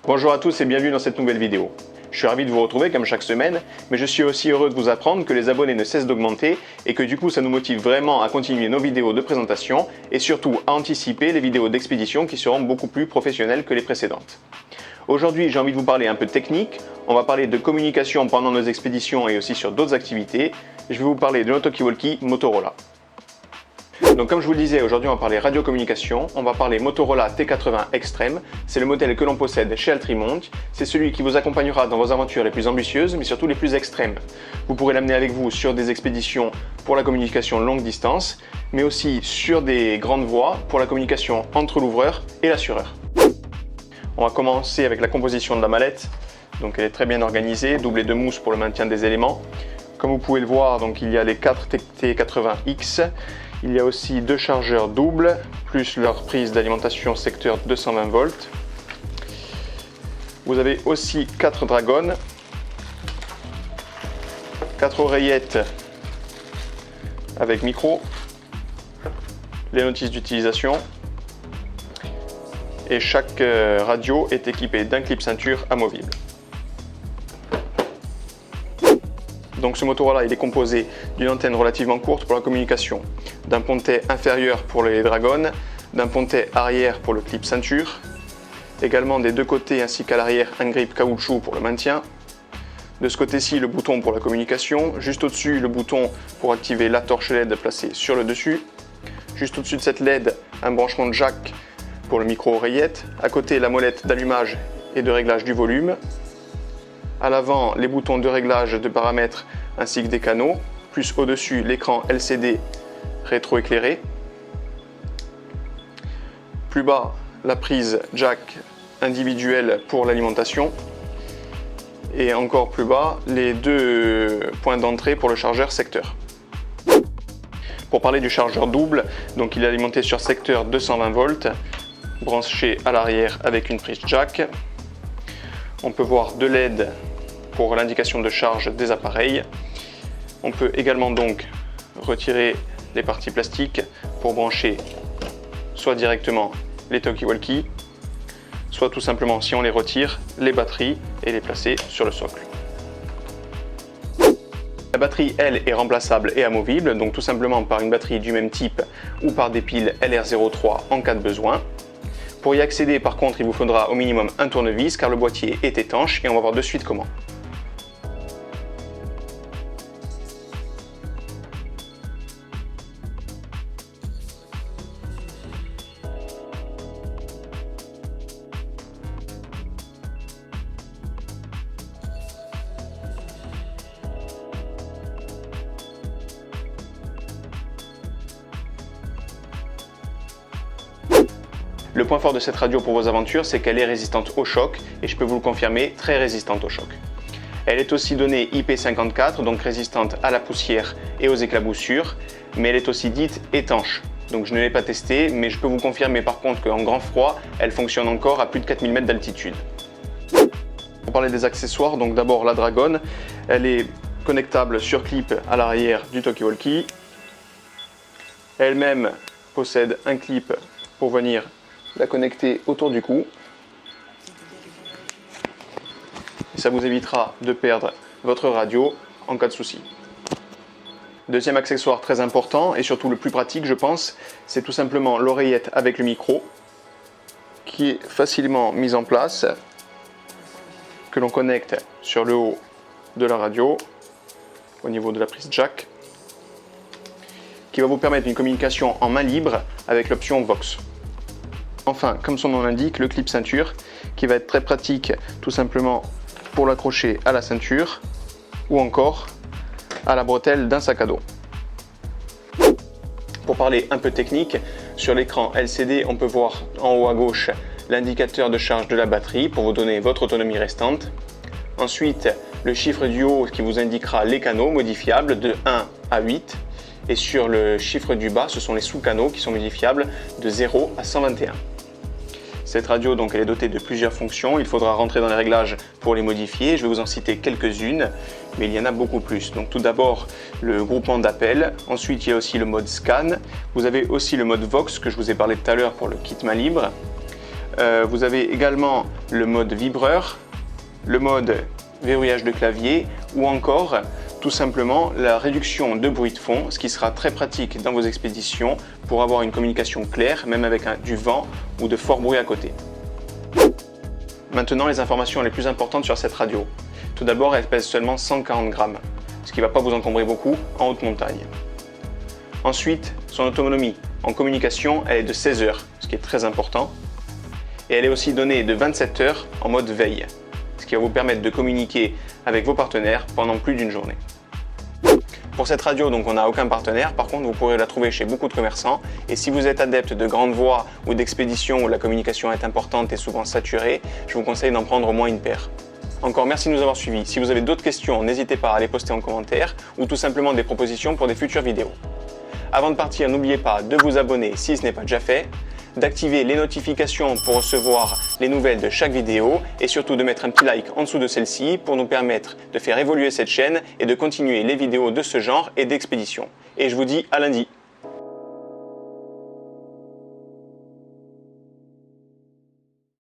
Bonjour à tous et bienvenue dans cette nouvelle vidéo. Je suis ravi de vous retrouver comme chaque semaine, mais je suis aussi heureux de vous apprendre que les abonnés ne cessent d'augmenter et que du coup ça nous motive vraiment à continuer nos vidéos de présentation et surtout à anticiper les vidéos d'expédition qui seront beaucoup plus professionnelles que les précédentes. Aujourd'hui j'ai envie de vous parler un peu de technique, on va parler de communication pendant nos expéditions et aussi sur d'autres activités. Je vais vous parler de notre talkie-walkie Motorola. Donc comme je vous le disais, aujourd'hui on va parler radiocommunication, on va parler Motorola T80 Extreme, c'est le modèle que l'on possède chez Altrimont, c'est celui qui vous accompagnera dans vos aventures les plus ambitieuses mais surtout les plus extrêmes. Vous pourrez l'amener avec vous sur des expéditions pour la communication longue distance, mais aussi sur des grandes voies pour la communication entre l'ouvreur et l'assureur. On va commencer avec la composition de la mallette, donc elle est très bien organisée, doublée de mousse pour le maintien des éléments. Comme vous pouvez le voir, donc il y a les 4 T80X. Il y a aussi 2 chargeurs doubles, plus leur prise d'alimentation secteur 220 volts. Vous avez aussi 4 Dragon, 4 oreillettes avec micro, les notices d'utilisation. Et chaque radio est équipée d'un clip ceinture amovible. Donc ce Motorola il est composé d'une antenne relativement courte pour la communication, d'un pontet inférieur pour les Dragon, d'un pontet arrière pour le clip ceinture, également des deux côtés ainsi qu'à l'arrière un grip caoutchouc pour le maintien. De ce côté-ci le bouton pour la communication, juste au-dessus le bouton pour activer la torche LED placée sur le dessus, juste au-dessus de cette LED un branchement de jack pour le micro-oreillette, à côté la molette d'allumage et de réglage du volume. À l'avant, les boutons de réglage de paramètres ainsi que des canaux, plus au-dessus l'écran LCD rétroéclairé. Plus bas, la prise jack individuelle pour l'alimentation. Et encore plus bas, les 2 points d'entrée pour le chargeur secteur. Pour parler du chargeur double, donc il est alimenté sur secteur 220 volts, branché à l'arrière avec une prise jack. On peut voir 2 LED pour l'indication de charge des appareils. On peut également donc retirer les parties plastiques pour brancher soit directement les talkie-walkie, soit tout simplement, si on les retire, les batteries et les placer sur le socle. La batterie, elle, est remplaçable et amovible, donc tout simplement par une batterie du même type ou par des piles LR03 en cas de besoin. Pour y accéder, par contre, il vous faudra au minimum un tournevis car le boîtier est étanche et on va voir de suite comment. Le point fort de cette radio pour vos aventures, c'est qu'elle est résistante au choc, et je peux vous le confirmer, très résistante au choc. Elle est aussi donnée IP54, donc résistante à la poussière et aux éclaboussures, mais elle est aussi dite étanche. Donc je ne l'ai pas testée, mais je peux vous confirmer par contre qu'en grand froid, elle fonctionne encore à plus de 4000 mètres d'altitude. Pour parler des accessoires, donc d'abord la Dragon, elle est connectable sur clip à l'arrière du talkie-walkie. Elle-même possède un clip pour venir la connecter autour du cou. Et ça vous évitera de perdre votre radio en cas de souci. Deuxième accessoire très important et surtout le plus pratique je pense, c'est tout simplement l'oreillette avec le micro qui est facilement mise en place, que l'on connecte sur le haut de la radio au niveau de la prise jack, qui va vous permettre une communication en main libre avec l'option Vox. Enfin, comme son nom l'indique, le clip ceinture qui va être très pratique tout simplement pour l'accrocher à la ceinture ou encore à la bretelle d'un sac à dos. Pour parler un peu technique, sur l'écran LCD, on peut voir en haut à gauche l'indicateur de charge de la batterie pour vous donner votre autonomie restante. Ensuite, le chiffre du haut qui vous indiquera les canaux modifiables de 1 à 8. Et sur le chiffre du bas, ce sont les sous-canaux qui sont modifiables de 0 à 121. Cette radio, donc, elle est dotée de plusieurs fonctions. Il faudra rentrer dans les réglages pour les modifier. Je vais vous en citer quelques-unes, mais il y en a beaucoup plus. Donc, tout d'abord, le groupement d'appels. Ensuite, il y a aussi le mode scan. Vous avez aussi le mode Vox que je vous ai parlé tout à l'heure pour le kit main libre. Vous avez également le mode vibreur, le mode verrouillage de clavier ou encore tout simplement la réduction de bruit de fond, ce qui sera très pratique dans vos expéditions pour avoir une communication claire, même avec du vent ou de fort bruit à côté. Maintenant, les informations les plus importantes sur cette radio. Tout d'abord, elle pèse seulement 140 grammes, ce qui ne va pas vous encombrer beaucoup en haute montagne. Ensuite, son autonomie en communication, elle est de 16 heures, ce qui est très important. Et elle est aussi donnée de 27 heures en mode veille, ce qui va vous permettre de communiquer avec vos partenaires pendant plus d'une journée. Pour cette radio, donc, on n'a aucun partenaire, par contre vous pourrez la trouver chez beaucoup de commerçants et si vous êtes adepte de grandes voies ou d'expéditions où la communication est importante et souvent saturée, je vous conseille d'en prendre au moins une paire. Encore merci de nous avoir suivis. Si vous avez d'autres questions, n'hésitez pas à les poster en commentaire ou tout simplement des propositions pour des futures vidéos. Avant de partir, n'oubliez pas de vous abonner si ce n'est pas déjà fait, d'activer les notifications pour recevoir les nouvelles de chaque vidéo et surtout de mettre un petit like en dessous de celle-ci pour nous permettre de faire évoluer cette chaîne et de continuer les vidéos de ce genre et d'expédition. Et je vous dis à lundi.